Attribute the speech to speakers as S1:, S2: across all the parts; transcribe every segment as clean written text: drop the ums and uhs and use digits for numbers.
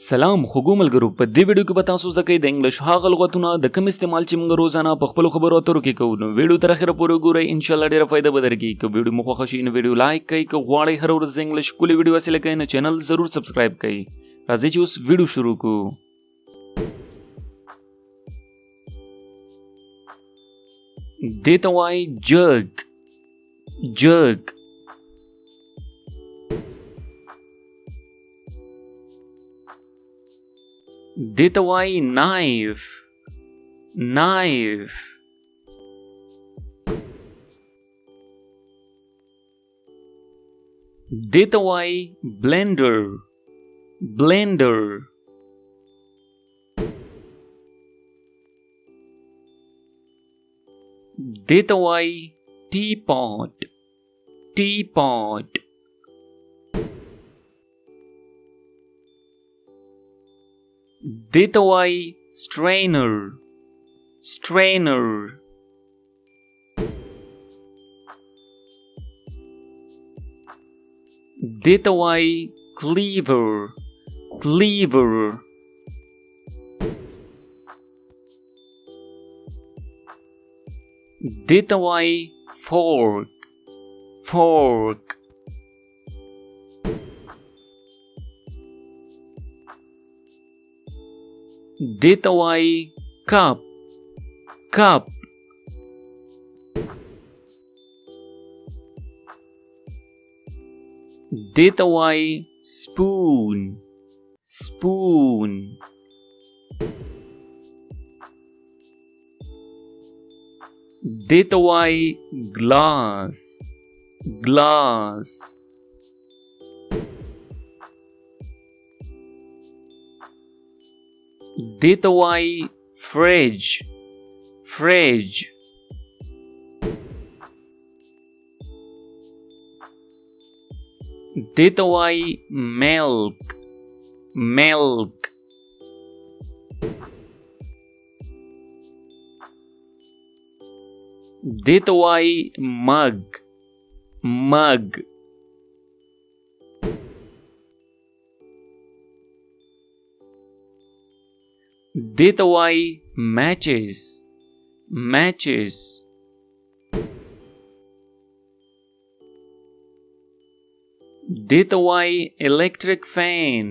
S1: سلام خوږو ملګرو، په دې ویډیو کې به تاسو زده کوئ د انګلیش هغه لغاتونه د کوم استعمال چې موږ روزانه په خپلو خبرو اترو کې کوو. نو ویډیو تر اخره پورې وګورئ، انشاالله ډیره فایده به درکړي. که ویډیو مو خوښه شي نو ویډیو لایک کړئ، که غواړئ هر ورځ د انګلیش ښکلې ویډیو حاصله کړئ نو چینل ضرور سبسکرایب کړئ. راځئ چې اوس ویډیو شروع کړو. دې ته وایي جګ. دې ته وایي نایف. دې ته وایي بلینډر. دې ته وایي ټی پاٹ. دې ته وایي سټرینر. دې ته وایي کلیور. دې ته وایي فورک. دې ته وایي کپ. دې ته وایي سپون. دې ته وایي ګلاس. دې ته وایي فریج. دې ته وایي ملک. دې ته وایي مګ. دې ته وایي میچز. دې ته وایي الیکټریک فین.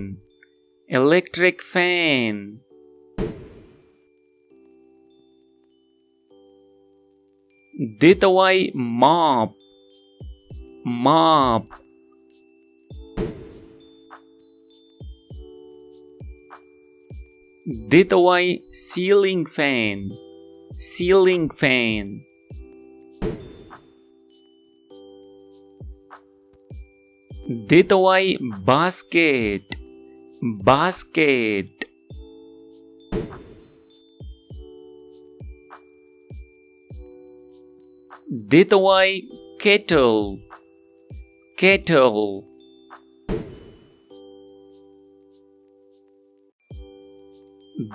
S1: دې ته وایي ماپ. دې ته وایي سیلینګ فین. دې ته وایي باسکیټ. دې ته وایي کیټل.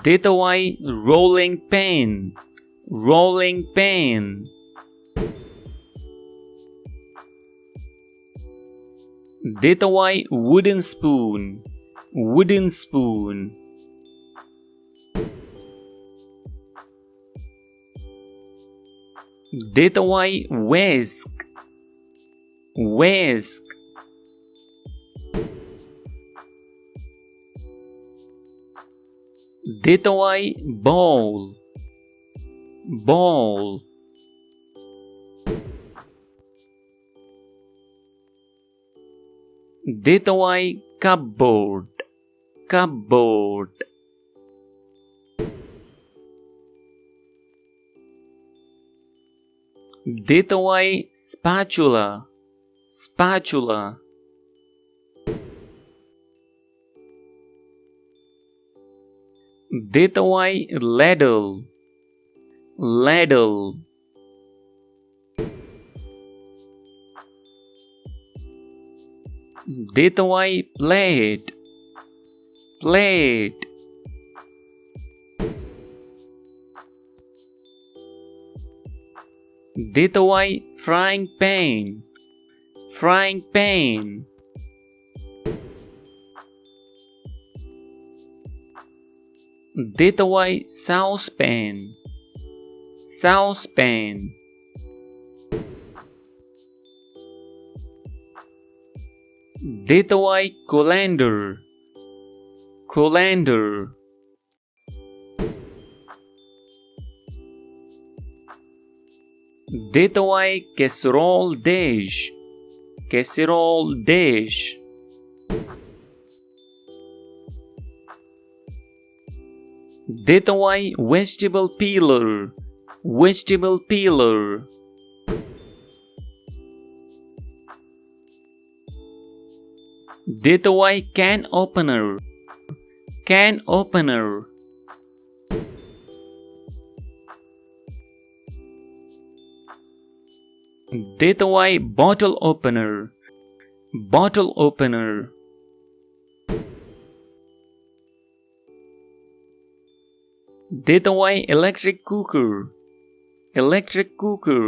S1: دې ته وایي رولینګ پین. دې ته وایي ووډن سپون. دې ته وایي ویسک. دې ته وایي باول. دې ته وایي کپبورډ. دې ته وایي سپاچولا. دې ته وایي لیډل. دې ته وایي پلیټ. دې ته وایي فرایینګ پین. دې ته وایي saucepan. saucepan. دې ته وایي colander. colander. دې ته وایي casserole dish. casserole dish. دې ته وایي vegetable peeler. vegetable peeler. دې ته وایي can opener. can opener. دې ته وایي bottle opener. bottle opener. دې ته وایي electric cooker. electric cooker.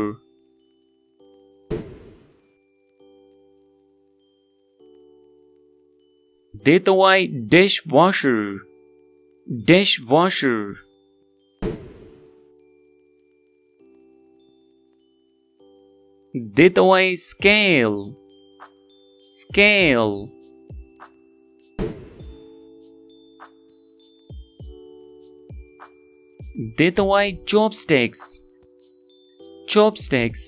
S1: دې ته وایي dishwasher. dishwasher. دې ته وایي scale. scale. دې ته وایي chopsticks. chopsticks.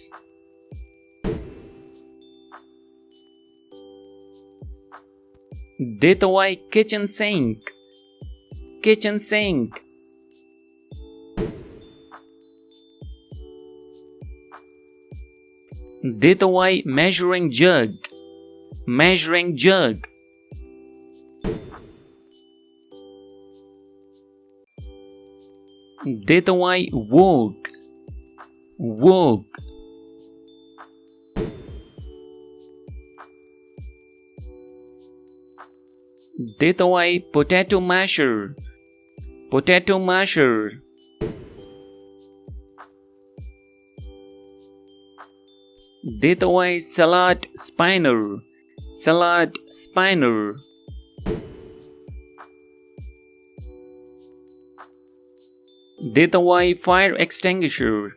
S1: دې ته وایي kitchen sink. kitchen sink. دې ته وایي measuring jug. measuring jug. دې ته وایي wok. wok. دې ته وایي potato masher. potato masher. دې ته وایي salad spinner. salad spinner. دې ته وایي fire extinguisher.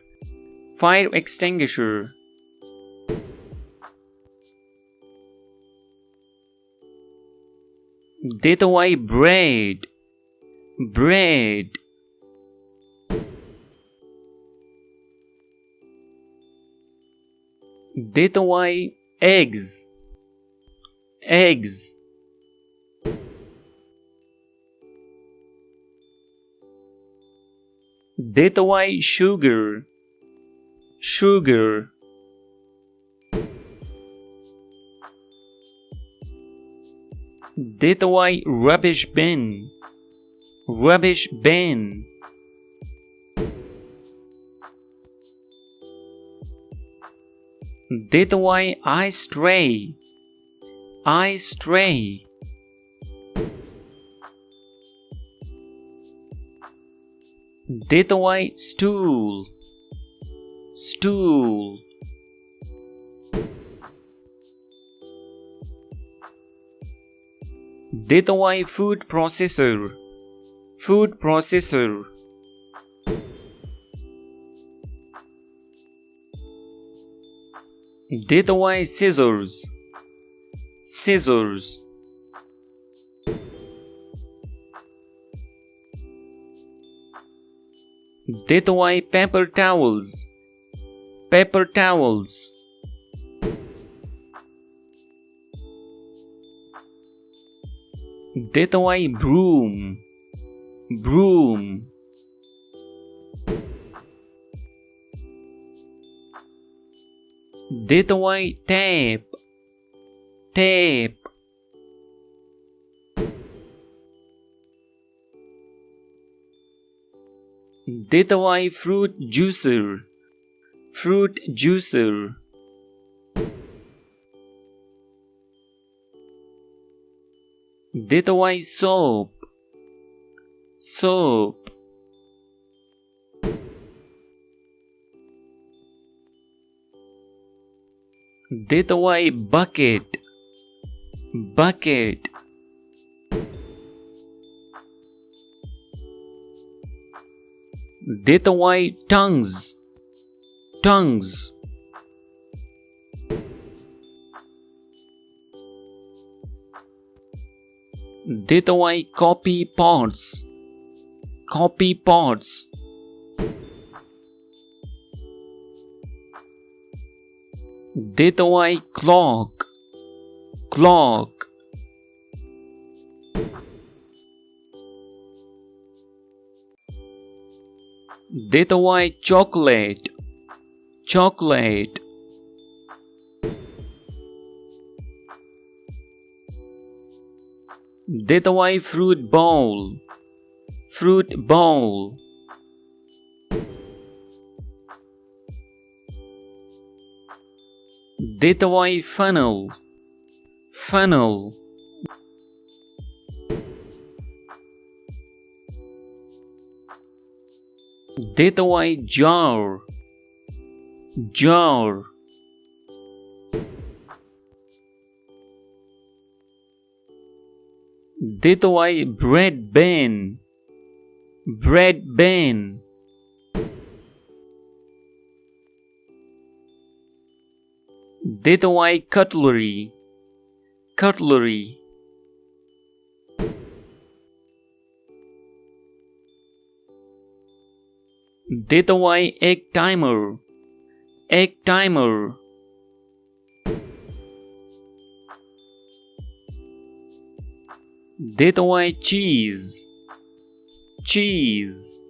S1: fire extinguisher. دې ته وایي bread. bread. دې ته وایي eggs. eggs. دې ته وایي sugar. sugar. دې ته وایي rubbish bin. rubbish bin. دې ته وایي ice tray. ice tray. دې ته وایي stool. stool. دې ته وایي food processor. food processor. دې ته وایي scissors. scissors. دې ته وایي paper towels. paper towels. دې ته وایي broom. broom. دې ته وایي tape. tape. دې ته وایي fruit juicer. fruit juicer. دې ته وایي soap. soap. دې ته وایي bucket. bucket. دې ته وایي tongues. tongues. دې ته وایي copy pods. copy pods. دې ته وایي clock. clock. دې ته وایي chocolate. chocolate. دې ته وایي fruit bowl. fruit bowl. دې ته وایي funnel. funnel. دې ته وایي jar. jar. دې ته وایي bread bin. bread bin. دې ته وایي cutlery. cutlery. دې ته وایي egg timer. egg timer. دې ته وایي cheese. cheese.